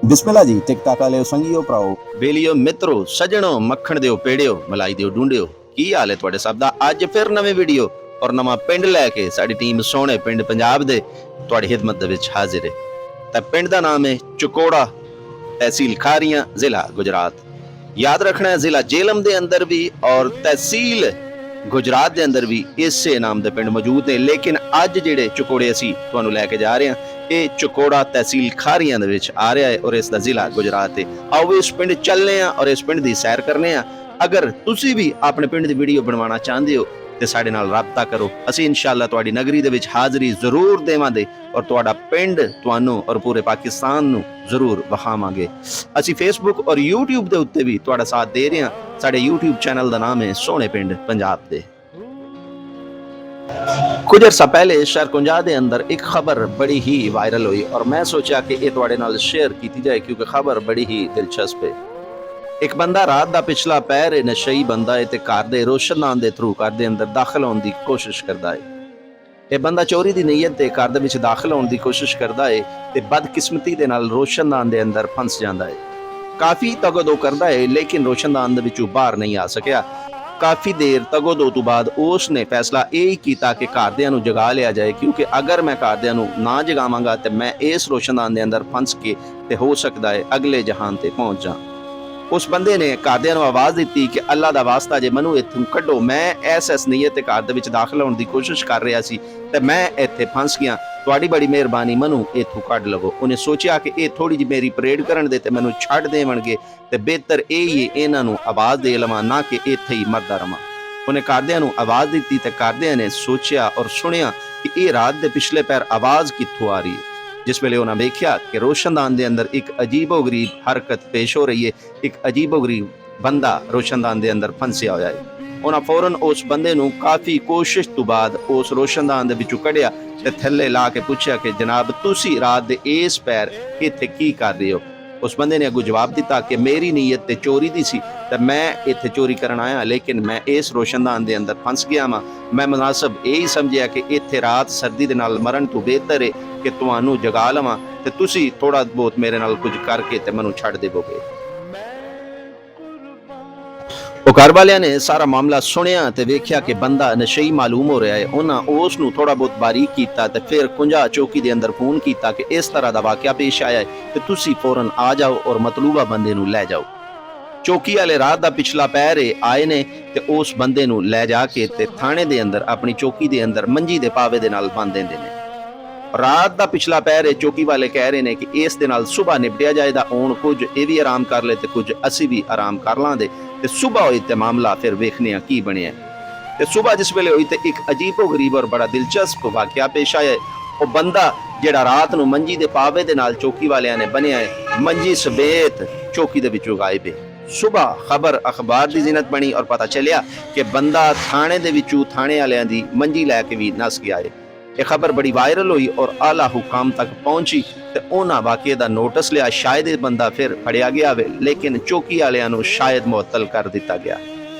ਬਿਸਮਿਲ੍ਲਾ ਜੀ, ਟਿਕਟਾਕ ਵਾਲਿਓ, ਸੰਗੀਓ, ਭਰਾਓ, ਬੇਲੀਓ, ਮਿੱਤਰੋ, ਸੱਜਣੋ, ਮੱਖਣ ਦਿਓ, ਪੇੜਿਓ, ਮਲਾਈ ਦਿਓ, ਡੂੰਡਿਓ। ਕੀ ਹਾਲ ਹੈ ਤੁਹਾਡੇ ਸਭ ਦਾ? ਅੱਜ ਫਿਰ ਨਵੇਂ ਵੀਡੀਓ ਔਰ ਨਵਾਂ ਪਿੰਡ ਲੈ ਕੇ ਸਾਡੀ ਟੀਮ ਸੋਹਣੇ ਪਿੰਡ ਪੰਜਾਬ ਦੇ ਤੁਹਾਡੀ ਖਿਦਮਤ ਦੇ ਵਿੱਚ ਹਾਜ਼ਰ ਹੈ। ਤਾਂ ਪਿੰਡ ਦਾ ਨਾਮ ਹੈ ਚਕੋੜਾ, ਤਹਿਸੀਲ ਖਾਰੀਆਂ, ਜ਼ਿਲ੍ਹਾ ਗੁਜਰਾਤ। ਯਾਦ ਰੱਖਣਾ ਹੈ, ਜ਼ਿਲ੍ਹਾ ਜੇਹਲਮ ਦੇ ਅੰਦਰ ਵੀ ਔਰ ਤਹਿਸੀਲ ਗੁਜਰਾਤ ਦੇ ਅੰਦਰ ਵੀ ਇਸੇ ਨਾਮ ਦੇ ਪਿੰਡ ਮੌਜੂਦ ਨੇ। ਲੇਕਿਨ ਅੱਜ ਜਿਹੜੇ ਚਕੋੜੇ ਅਸੀਂ ਤੁਹਾਨੂੰ ਲੈ ਕੇ ਜਾ ਰਹੇ ਹਾਂ, ਇਹ ਚਕੋੜਾ ਤਹਿਸੀਲ ਖਾਰੀਆਂ ਦੇ ਵਿੱਚ ਆ ਰਿਹਾ ਹੈ ਔਰ ਇਸ ਦਾ ਜ਼ਿਲ੍ਹਾ ਗੁਜਰਾਤ ਹੈ। ਆਓ ਇਸ ਪਿੰਡ ਚੱਲਨੇ ਆ ਔਰ ਇਸ ਪਿੰਡ ਦੀ ਸੈਰ ਕਰਨੇ ਆ। ਅਗਰ ਤੁਸੀਂ ਵੀ ਆਪਣੇ ਪਿੰਡ ਦੀ ਵੀਡੀਓ ਬਣਵਾਉਣਾ ਚਾਹੁੰਦੇ ਹੋ ਤੇ ਸਾਡੇ ਨਾਲ ਰਾਬਤਾ ਕਰੋ। ਅਸੀਂ ਇਨਸ਼ਾਅੱਲਾ ਤੁਹਾਡੀ ਨਗਰੀ ਦੇ ਵਿੱਚ ਹਾਜ਼ਰੀ ਜ਼ਰੂਰ ਦੇਵਾਂਗੇ ਔਰ ਤੁਹਾਡਾ ਪਿੰਡ ਤੁਹਾਨੂੰ ਔਰ ਪੂਰੇ ਪਾਕਿਸਤਾਨ ਨੂੰ ਜ਼ਰੂਰ ਵਿਖਾਵਾਂਗੇ। ਅਸੀਂ ਫੇਸਬੁੱਕ ਔਰ YouTube ਦੇ ਉੱਤੇ ਵੀ ਤੁਹਾਡਾ ਸਾਥ ਦੇ ਰਹੇ ਹਾਂ। ਸਾਡੇ YouTube ਚੈਨਲ ਦਾ ਨਾਮ ਹੈ ਸੋਹਣੇ ਪਿੰਡ ਪੰਜਾਬ ਦੇ। ਕੁਝ ਅਰਸਾ ਪਹਿਲੇ ਸ਼ਰਕੁੰਜਾ ਦੇ ਅੰਦਰ ਇੱਕ ਖਬਰ ਬੜੀ ਹੀ ਵਾਇਰਲ ਹੋਈ ਔਰ ਮੈਂ ਸੋਚਿਆ ਕਿ ਇਹ ਤੁਹਾਡੇ ਨਾਲ ਸ਼ੇਅਰ ਕੀਤੀ ਜਾਏ ਕਿਉਂਕਿ ਖਬਰ ਬੜੀ ਹੀ ਦਿਲਚਸਪ ਹੈ। ਇੱਕ ਬੰਦਾ ਰਾਤ ਦਾ ਪਿਛਲਾ ਪੈਰ ਨਸ਼ਈ ਬੰਦਾ ਹੈ ਤੇ ਘਰ ਦੇ ਰੋਸ਼ਨਦਾਨ ਦੇ ਥਰੂ ਘਰ ਦੇ ਅੰਦਰ ਦਾਖਲ ਹੋਣ ਦੀ ਕੋਸ਼ਿਸ਼ ਕਰਦਾ ਹੈ। ਇਹ ਬੰਦਾ ਚੋਰੀ ਦੀ ਨੀਅਤ ਤੇ ਘਰ ਦੇ ਵਿੱਚ ਦਾਖਲ ਹੋਣ ਦੀ ਕੋਸ਼ਿਸ਼ ਕਰਦਾ ਹੈ ਤੇ ਬਦਕਿਸਮਤੀ ਦੇ ਨਾਲ ਰੋਸ਼ਨਦਾਨ ਦੇ ਅੰਦਰ ਫਸ ਜਾਂਦਾ ਹੈ। ਕਾਫੀ ਤਗਦੋ ਕਰਦਾ ਹੈ ਲੇਕਿਨ ਰੋਸ਼ਨਦਾਨ ਦੇ ਵਿੱਚੋਂ ਬਾਹਰ ਨਹੀਂ ਆ ਸਕਿਆ। ਕਾਫੀ ਦੇਰ ਤਗਦੋ ਤੋਂ ਬਾਅਦ ਉਸ ਨੇ ਫੈਸਲਾ ਇਹ ਕੀਤਾ ਕਿ ਘਰਦਿਆਂ ਨੂੰ ਜਗਾ ਲਿਆ ਜਾਏ, ਕਿਉਂਕਿ ਅਗਰ ਮੈਂ ਘਰਦਿਆਂ ਨੂੰ ਨਾ ਜਗਾਵਾਂਗਾ ਤੇ ਮੈਂ ਇਸ ਰੋਸ਼ਨਦਾਨ ਦੇ ਅੰਦਰ ਫਸ ਕੇ ਤੇ ਹੋ ਸਕਦਾ ਹੈ ਅਗਲੇ ਜਹਾਨ ਤੇ ਪਹੁੰਚ ਜਾ। ਉਸ ਬੰਦੇ ਨੇ ਘਰਦਿਆਂ ਨੂੰ ਆਵਾਜ਼ ਦਿੱਤੀ ਕਿ ਅੱਲਾ ਦਾ ਵਾਸਤਾ ਜੇ ਮੈਨੂੰ ਇੱਥੋਂ ਕੱਢੋ, ਮੈਂ ਐਸ ਨੀਅਤ ਤੇ ਘਰ ਦੇ ਵਿੱਚ ਦਾਖਲ ਹੋਣ ਦੀ ਕੋਸ਼ਿਸ਼ ਕਰ ਰਿਹਾ ਸੀ ਤੇ ਮੈਂ ਇੱਥੇ ਫਸ ਗਿਆ, ਤੁਹਾਡੀ ਬੜੀ ਮਿਹਰਬਾਨੀ, ਮੈਨੂੰ ਇੱਥੋਂ ਕੱਢ ਲਵੋ। ਉਹਨੇ ਸੋਚਿਆ ਕਿ ਇਹ ਥੋੜੀ ਜਿਹੀ ਮੇਰੀ ਪਰੇਡ ਕਰਨ ਦੇ ਤੇ ਮੈਨੂੰ ਛੱਡ ਦੇਵਣਗੇ ਤੇ ਬਿਹਤਰ ਇਹ ਹੀ ਇਹਨਾਂ ਨੂੰ ਆਵਾਜ਼ ਦੇ ਲਵਾਂ ਨਾ ਕਿ ਇੱਥੇ ਹੀ ਮਰਦਾ ਰਵਾਂ। ਉਹਨੇ ਘਰਦਿਆਂ ਨੂੰ ਆਵਾਜ਼ ਦਿੱਤੀ ਤੇ ਘਰਦਿਆਂ ਨੇ ਸੋਚਿਆ ਔਰ ਸੁਣਿਆ ਕਿ ਇਹ ਰਾਤ ਦੇ ਪਿਛਲੇ ਪੈਰ ਆਵਾਜ਼ ਕਿੱਥੋਂ ਆ ਰਹੀ ਹੈ। ਜਿਸ ਵੇਲੇ ਉਹਨਾਂ ਵੇਖਿਆ ਕਿ ਰੋਸ਼ਨਦਾਨ ਦੇ ਅੰਦਰ ਇੱਕ ਅਜੀਬੋ-ਗਰੀਬ ਹਰਕਤ ਪੇਸ਼ ਹੋ ਰਹੀ ਹੈ, ਇੱਕ ਅਜੀਬੋ-ਗਰੀਬ ਬੰਦਾ ਰੋਸ਼ਨਦਾਨ ਦੇ ਅੰਦਰ ਫਸਿਆ ਹੋਇਆ ਹੈ। ਉਹਨਾਂ ਫੌਰਨ ਉਸ ਬੰਦੇ ਨੂੰ ਕਾਫੀ ਕੋਸ਼ਿਸ਼ ਤੋਂ ਬਾਅਦ ਉਸ ਰੋਸ਼ਨਦਾਨ ਦੇ ਵਿੱਚੋਂ ਕੱਢਿਆ ਤੇ ਥੱਲੇ ਲਾ ਕੇ ਪੁੱਛਿਆ ਕਿ ਜਨਾਬ ਤੁਸੀਂ ਰਾਤ ਦੇ ਇਸ ਪੈਰ ਇੱਥੇ ਕੀ ਕਰ ਰਹੇ ਹੋ? ਉਸ ਬੰਦੇ ਨੇ ਅੱਗੋਂ ਜਵਾਬ ਦਿੱਤਾ ਕਿ ਮੇਰੀ ਨੀਅਤ ਤੇ ਚੋਰੀ ਦੀ ਸੀ ਤੇ ਮੈਂ ਇੱਥੇ ਚੋਰੀ ਕਰਨ ਆਇਆ, ਲੇਕਿਨ ਮੈਂ ਇਸ ਰੋਸ਼ਨਦਾਨ ਦੇ ਅੰਦਰ ਫਸ ਗਿਆ ਵਾਂ। ਮੈਂ ਮੁਨਾਸਬ ਇਹੀ ਸਮਝਿਆ ਕਿ ਇੱਥੇ ਰਾਤ ਸਰਦੀ ਦੇ ਨਾਲ ਮਰਨ ਤੋਂ ਬਿਹਤਰ ਹੈ ਕਿ ਤੁਹਾਨੂੰ ਜਗਾ ਲਵਾਂ ਤੇ ਤੁਸੀਂ ਥੋੜਾ ਬਹੁਤ ਮੇਰੇ ਨਾਲ ਕੁਝ ਕਰਕੇ ਤੇ ਮੈਨੂੰ ਛੱਡ ਦੇਵੋਗੇ। ਉਹ ਘਰ ਵਾਲਿਆਂ ਨੇ ਸਾਰਾ ਮਾਮਲਾ ਸੁਣਿਆ ਤੇ ਵੇਖਿਆ ਕਿ ਬੰਦਾ ਨਸ਼ਈ ਮਾਲੂਮ ਹੋ ਰਿਹਾ ਹੈ। ਉਹਨਾਂ ਉਸ ਨੂੰ ਥੋੜਾ ਬਹੁਤ ਬਾਰੀਕ ਕੀਤਾ ਤੇ ਫਿਰ ਕੁੰਜਾ ਚੌਕੀ ਦੇ ਅੰਦਰ ਫੋਨ ਕੀਤਾ ਕਿ ਇਸ ਤਰ੍ਹਾਂ ਦਾ ਵਾਕਿਆ ਪੇਸ਼ ਆਇਆ ਹੈ ਤੇ ਤੁਸੀਂ ਫੌਰਨ ਆ ਜਾਓ ਔਰ ਮਤਲੂਬਾ ਬੰਦੇ ਨੂੰ ਲੈ ਜਾਓ। ਚੌਕੀ ਵਾਲੇ ਰਾਤ ਦਾ ਪਿਛਲਾ ਪੈਰ ਆਏ ਨੇ ਤੇ ਉਸ ਬੰਦੇ ਨੂੰ ਲੈ ਜਾ ਕੇ ਤੇ ਥਾਣੇ ਦੇ ਅੰਦਰ ਆਪਣੀ ਚੌਕੀ ਦੇ ਅੰਦਰ ਮੰਜੀ ਦੇ ਪਾਵੇ ਦੇ ਨਾਲ ਬੰਨ ਦਿੰਦੇ ਨੇ। ਰਾਤ ਦਾ ਪਿਛਲਾ ਪੈਰ ਚੌਕੀ ਵਾਲੇ ਕਹਿ ਰਹੇ ਨੇ ਕਿ ਇਸ ਦੇ ਨਾਲ ਸੁਬਾਹ ਨਿਪਟਿਆ ਜਾਏਗਾ। ਹੁਣ ਕੁਝ ਇਹ ਵੀ ਆਰਾਮ ਕਰ ਲੈ ਤੇ ਕੁਝ ਅਸੀਂ ਵੀ ਆਰਾਮ ਕਰ ਲਾਂਗੇ ਤੇ ਸੁਬਾਹ ਹੋਈ ਤੇ ਮਾਮਲਾ ਫਿਰ ਵੇਖਨੇ ਆ ਕੀ ਬਣਿਆ। ਤੇ ਸੁਬਾਹ ਜਿਸ ਵੇਲੇ ਹੋਈ ਤੇ ਇੱਕ ਅਜੀਬੋ ਗਰੀਬ ਔਰ ਬੜਾ ਦਿਲਚਸਪ ਵਾਕਿਆ ਪੇਸ਼ ਆਇਆ। ਉਹ ਬੰਦਾ ਜਿਹੜਾ ਰਾਤ ਨੂੰ ਮੰਜੀ ਦੇ ਪਾਵੇ ਦੇ ਨਾਲ ਚੌਕੀ ਵਾਲਿਆਂ ਨੇ ਬਣਿਆ ਹੈ, ਮੰਜੀ ਸਮੇਤ ਚੌਕੀ ਦੇ ਵਿੱਚੋਂ ਗਾਇਬ ਹੈ। ਸੁਬਾਹ ਖਬਰ ਅਖਬਾਰ ਦੀ ਜ਼ਿਨਤ ਬਣੀ ਔਰ ਪਤਾ ਚੱਲਿਆ ਕਿ ਬੰਦਾ ਥਾਣੇ ਦੇ ਵਿੱਚੋਂ ਥਾਣੇ ਵਾਲਿਆਂ ਦੀ ਮੰਜੀ ਲੈ ਕੇ ਵੀ ਨਸ ਗਿਆ ਹੈ। ਇਹ ਖਬਰ ਬੜੀ ਵਾਇਰਲ ਹੋਈ ਔਰ ਆਲਾ ਹੁਕਾਮ ਤੱਕ ਪਹੁੰਚੀ ਤੇ ਉਹਨਾਂ ਵਾਕਿਏ ਦਾ ਨੋਟਿਸ ਲਿਆ। ਸ਼ਾਇਦ ਇਹ ਬੰਦਾ ਫਿਰ ਫੜਿਆ ਗਿਆ ਵੇ, ਲੇਕਿਨ ਚੌਕੀ ਵਾਲਿਆਂ ਨੂੰ ਸ਼ਾਇਦ ਮੁਅੱਤਲ ਕਰ ਦਿੱਤਾ ਗਿਆ।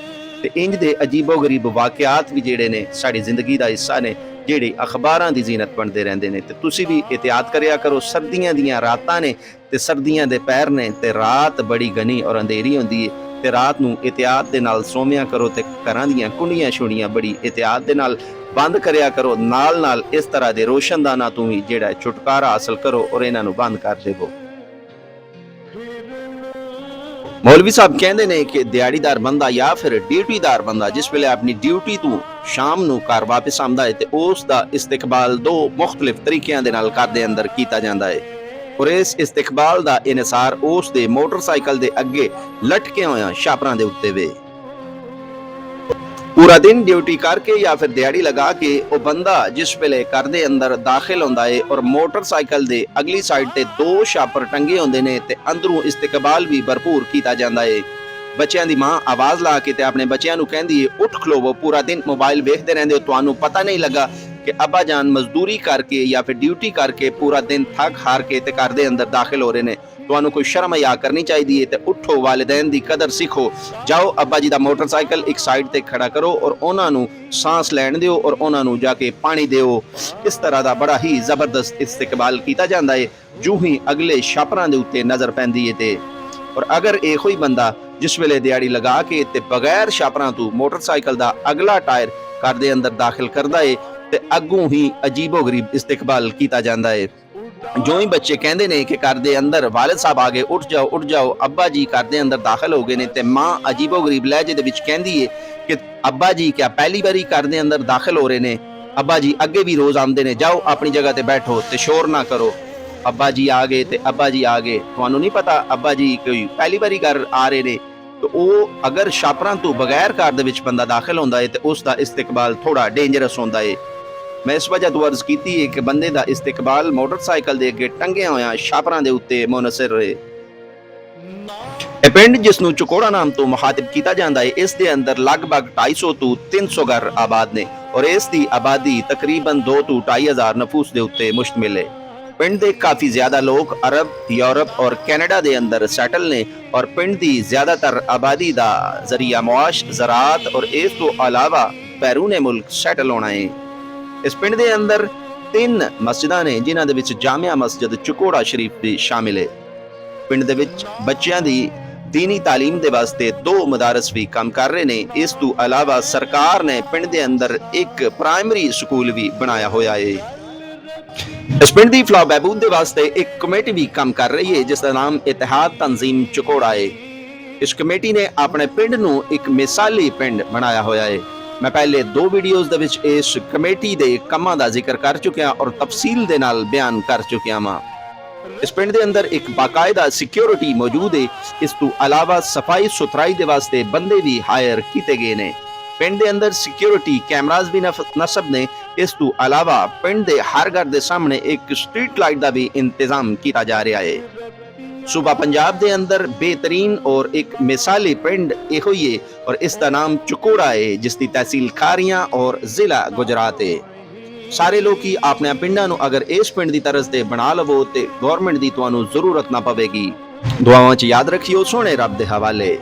ਤੇ ਇੰਜ ਦੇ ਅਜੀਬੋ ਗਰੀਬ ਵਾਕਿਆਤ ਵੀ ਜਿਹੜੇ ਨੇ ਸਾਡੀ ਜ਼ਿੰਦਗੀ ਦਾ ਹਿੱਸਾ ਨੇ, ਜਿਹੜੇ ਅਖਬਾਰਾਂ ਦੀ ਜ਼ੀਨਤ ਬਣਦੇ ਰਹਿੰਦੇ ਨੇ। ਤੇ ਤੁਸੀਂ ਵੀ ਇhtiyat ਕਰਿਆ ਕਰੋ। ਸਰਦੀਆਂ ਦੀਆਂ ਰਾਤਾਂ ਨੇ ਤੇ ਸਰਦੀਆਂ ਦੇ ਪੈਰ ਨੇ ਤੇ ਰਾਤ ਬੜੀ ਘਣੀ ਔਰ ਅੰਧੇਰੀ ਹੁੰਦੀ ਹੈ ਤੇ ਰਾਤ ਨੂੰ ਇhtiyat ਦੇ ਨਾਲ ਸੋਮਿਆ ਕਰੋ ਤੇ ਘਰਾਂ ਦੀਆਂ ਕੁੰਡੀਆਂ ਛੁੜੀਆਂ ਬੜੀ ਇhtiyat ਦੇ ਨਾਲ ਬੰਦ ਕਰਿਆ ਕਰੋ। ਨਾਲ ਨਾਲ ਇਸ ਤਰ੍ਹਾਂ ਦੇ ਰੋਸ਼ਨਦਾਨਾਂ ਤੋਂ ਵੀ ਜਿਹੜਾ ਛੁਟਕਾਰਾ ਹਾਸਲ ਕਰੋ ਔਰ ਇਹਨਾਂ ਨੂੰ ਬੰਦ ਕਰ ਦੇਵੋ। ਮੌਲਵੀ ਸਾਹਿਬ ਕਹਿੰਦੇ ਨੇ ਕਿ ਦਿਹਾੜੀਦਾਰ ਬੰਦਾ ਜਾਂ ਫਿਰ ਡਿਊਟੀਦਾਰ ਬੰਦਾ ਜਿਸ ਵੇਲੇ ਆਪਣੀ ਡਿਊਟੀ ਤੋਂ ਸ਼ਾਮ ਨੂੰ ਘਰ ਵਾਪਸ ਆਉਂਦਾ ਹੈ ਤੇ ਉਸ ਦਾ ਇਸਤਕਬਾਲ ਦੋ ਮੁਖਤਲਿਫ ਤਰੀਕਿਆਂ ਦੇ ਨਾਲ ਘਰ ਦੇ ਅੰਦਰ ਕੀਤਾ ਜਾਂਦਾ ਹੈ ਔਰ ਇਸ ਇਸਤਕਬਾਲ ਦਾ ਇਨਸਾਰ ਉਸ ਦੇ ਮੋਟਰਸਾਈਕਲ ਦੇ ਅੱਗੇ ਲਟਕੇ ਹੋਇਆ ਛਾਪਰਾਂ ਦੇ ਉੱਤੇ ਵੇ। ਪੂਰਾ ਦਿਨ ਡਿਊਟੀ ਕਰਕੇ ਜਾਂ ਫਿਰ ਦਿਹਾੜੀ ਲਗਾ ਕੇ ਉਹ ਬੰਦਾ ਜਿਸ ਵੇਲੇ ਘਰ ਦੇ ਅੰਦਰ ਦਾਖਲ ਹੁੰਦਾ ਹੈ ਔਰ ਮੋਟਰਸਾਈਕਲ ਦੇ ਅਗਲੀ ਸਾਈਡ ਤੇ ਦੋ ਛਾਪਰ ਟੰਗੇ ਹੁੰਦੇ ਨੇ ਤੇ ਅੰਦਰੋਂ ਇਸਤਕਬਾਲ ਵੀ ਭਰਪੂਰ ਕੀਤਾ ਜਾਂਦਾ ਹੈ। ਬੱਚਿਆਂ ਦੀ ਮਾਂ ਆਵਾਜ਼ ਲਾ ਕੇ ਤੇ ਆਪਣੇ ਬੱਚਿਆਂ ਨੂੰ ਕਹਿੰਦੀ ਹੈ ਉੱਠ ਖਲੋਵੋ, ਪੂਰਾ ਦਿਨ ਮੋਬਾਈਲ ਵੇਖਦੇ ਰਹਿੰਦੇ ਹੋ, ਤੁਹਾਨੂੰ ਪਤਾ ਨਹੀਂ ਲੱਗਾ ਕਿ ਅੱਬਾ ਜਾਨ ਮਜ਼ਦੂਰੀ ਕਰਕੇ ਜਾਂ ਫਿਰ ਡਿਊਟੀ ਕਰਕੇ ਪੂਰਾ ਦਿਨ ਥੱਕ ਹਾਰ ਕੇ ਤੇ ਘਰ ਦੇ ਅੰਦਰ ਦਾਖਲ ਹੋ ਰਹੇ ਨੇ। ਤੁਹਾਨੂੰ ਕੋਈ ਸ਼ਰਮ ਹਯਾ ਕਰਨੀ ਚਾਹੀਦੀ ਹੈ ਤੇ ਉੱਠੋ, ਵਾਲਿदैन ਦੀ ਕਦਰ ਸਿੱਖੋ। ਜਾਓ ਅੱਬਾ ਜੀ ਦਾ ਮੋਟਰਸਾਈਕਲ ਇੱਕ ਸਾਈਡ ਤੇ ਖੜਾ ਕਰੋ ਔਰ ਉਹਨਾਂ ਨੂੰ ਸਾਂਸ ਲੈਣ ਦਿਓ ਔਰ ਉਹਨਾਂ ਨੂੰ ਜਾ ਕੇ ਪਾਣੀ ਦਿਓ। ਇਸ ਤਰ੍ਹਾਂ ਦਾ ਬੜਾ ਹੀ ਜ਼ਬਰਦਸਤ ਇਸਤਕਬਾਲ ਕੀਤਾ ਜਾਂਦਾ ਹੈ ਜੋ ਹੀ ਅਗਲੇ ਛਾਪਰਾਂ ਦੇ ਉੱਤੇ ਨਜ਼ਰ ਪੈਂਦੀ ਹੈ ਤੇ ਔਰ ਅਗਰ ਇਹੋ ਹੀ ਬੰਦਾ ਜਿਸ ਵੇਲੇ ਦਿਹਾੜੀ ਲਗਾ ਕੇ ਤੇ ਬਗੈਰ ਛਾਪਰਾਂ ਤੋਂ ਮੋਟਰਸਾਈਕਲ ਦਾ ਅਗਲਾ ਟਾਇਰ ਘਰ ਦੇ ਅੰਦਰ ਦਾਖਲ ਕਰਦਾ ਹੈ ਤੇ ਅੱਗੋਂ ਹੀ ਅਜੀਬੋ-ਗਰੀਬ ਇਸਤਕਬਾਲ ਕੀਤਾ ਜਾਂਦਾ ਹੈ। ਜੋ ਹੀ ਬੱਚੇ ਕਹਿੰਦੇ ਨੇ ਕਿ ਘਰ ਦੇ ਅੰਦਰ ਵਾਲਿਦ ਸਾਹਿਬ ਆ ਗਏ, ਉੱਠ ਜਾਓ, ਅੱਬਾ ਜੀ ਘਰ ਦੇ ਅੰਦਰ ਦਾਖਲ ਹੋ ਗਏ ਨੇ ਤੇ ਮਾਂ ਅਜੀਬੋ-ਗਰੀਬ ਲਹਿਜੇ ਦੇ ਵਿੱਚ ਕਹਿੰਦੀ ਹੈ ਕਿ ਅੱਬਾ ਜੀ ਕਿਆ ਪਹਿਲੀ ਵਾਰੀ ਘਰ ਦੇ ਅੰਦਰ ਦਾਖਲ ਹੋ ਰਹੇ ਨੇ? ਅੱਬਾ ਜੀ ਅੱਗੇ ਵੀ ਰੋਜ਼ ਆਉਂਦੇ ਨੇ, ਜਾਓ ਆਪਣੀ ਜਗ੍ਹਾ ਤੇ ਬੈਠੋ ਤੇ ਸ਼ੋਰ ਨਾ ਕਰੋ। ਅੱਬਾ ਜੀ ਆ ਗਏ ਤੇ ਅੱਬਾ ਜੀ ਆ ਗਏ, ਤੁਹਾਨੂੰ ਨਹੀਂ ਪਤਾ ਅੱਬਾ ਜੀ ਕੋਈ ਪਹਿਲੀ ਵਾਰੀ ਘਰ ਆ ਰਹੇ ਨੇ? ਤੇ ਉਹ ਅਗਰ ਛਾਪਰਾਂ ਤੋਂ ਬਗੈਰ ਘਰ ਦੇ ਵਿੱਚ ਬੰਦਾ ਦਾਖਲ ਹੁੰਦਾ ਹੈ ਤੇ ਉਸ ਦਾ ਇਸਤਕਬਾਲ ਥੋੜਾ ਡੇਂਜਰਸ ਹੁੰਦਾ ਹੈ। ਮੈਂ ਇਸ ਵਜ੍ਹਾ ਤੋਂ ਅਰਜ਼ ਕੀਤੀ ਹੈ ਕਿ ਬੰਦੇ ਦਾ ਇਸਤਕਬਾਲ ਮੋਟਰਸਾਈਕਲ ਦੇ ਅੱਗੇ ਟੰਗਿਆ ਹੋਇਆ ਛਾਪਰਾਂ ਦੇ ਉੱਤੇ ਮੁਨਹਸਰ ਰਹੇ। ਇਹ ਪਿੰਡ ਜਿਸ ਨੂੰ ਚਕੋੜਾ ਨਾਮ ਤੋਂ ਮੁਖਾਤਿਬ ਕੀਤਾ ਜਾਂਦਾ ਹੈ, ਇਸ ਦੇ ਅੰਦਰ ਲਗਭਗ 250 ਤੋਂ 300 ਘਰ ਆਬਾਦ ਨੇ ਔਰ ਇਸ ਦੀ ਆਬਾਦੀ ਤਕਰੀਬਨ 2 ਤੋਂ 2.5 ਹਜ਼ਾਰ ਨਫੂਸ ਦੇ ਉੱਤੇ ਮੁਸ਼ਤਮਿਲ ਹੈ। ਪਿੰਡ ਦੇ ਕਾਫੀ ਜ਼ਿਆਦਾ ਲੋਕ ਅਰਬ, ਯੂਰਪ ਔਰ ਕੈਨੇਡਾ ਦੇ ਅੰਦਰ ਸੈਟਲ ਨੇ ਔਰ ਪਿੰਡ ਦੀ ਜ਼ਿਆਦਾਤਰ ਆਬਾਦੀ ਦਾ ਜ਼ਰੀਆ ਮੁਆਸ਼ ਜ਼ਰਾਅਤ ਔਰ ਇਸ ਤੋਂ ਇਲਾਵਾ ਬੈਰੂਨੇ ਮੁਲਕ ਸੈਟਲ ਹੋਣਾ ਹੈ। ਇਸ ਪਿੰਡ ਦੇ ਅੰਦਰ 3 ਮਸਜਿਦਾਂ ਨੇ ਜਿਨ੍ਹਾਂ ਦੇ ਵਿੱਚ ਜਾਮਿਆ ਮਸਜਿਦ ਚਕੋੜਾ ਸ਼ਰੀਫ ਵੀ ਸ਼ਾਮਿਲ ਹੈ। ਪਿੰਡ ਦੇ ਵਿੱਚ ਬੱਚਿਆਂ ਦੀ दीनी तालीम के वास्ते 2 मदारस भी काम कर रहे ने। इस तो अलावा सरकार ने पिंड के अंदर एक प्राइमरी स्कूल भी बनाया होया है। इस पिंड की फलाह बहबूद के वास्ते एक कमेटी भी काम कर रही है जिसका नाम इतिहाद तंजीम चकोड़ा है। इस कमेटी ने अपने पिंड नूं एक मिसाली पिंड बनाया होया है। मैं पहले 2 वीडियोज़ दे विच इस कमेटी के कामां दा जिक्र कर चुकिया और तफसील दे नाल बयान कर चुकिया वां। इस पिंड के अंदर एक बाकायदा सिक्योरिटी मौजूद है। इस तो अलावा सफाई सुथराई के वास्ते बंदे भी हायर किए गए ने। पिंड के अंदर सिक्योरिटी कैमराज भी नसब ने। इस तो अलावा पिंड के हर घर के सामने एक स्ट्रीट लाइट का भी इंतजाम किया जा रहा है। सूबा पंजाब के अंदर बेहतरीन और एक मिसाली पिंड इहो ही है और इसका नाम चकोड़ा है जिसकी तहसील खारियां और जिला गुजरात है। ਸਾਰੇ ਲੋਕੀ ਆਪਣੇ ਪਿੰਡਾਂ ਨੂੰ ਅਗਰ ਇਸ ਪਿੰਡ ਦੀ ਤਰਜ਼ ਤੇ ਬਣਾ ਲਵੋ ਤੇ ਗਵਰਨਮੈਂਟ ਦੀ ਤੁਹਾਨੂੰ ਜ਼ਰੂਰਤ ਨਾ ਪਵੇਗੀ। ਦੁਆਵਾਂ 'ਚ ਯਾਦ ਰੱਖਿਓ। ਸੋਹਣੇ ਰੱਬ ਦੇ ਹਵਾਲੇ।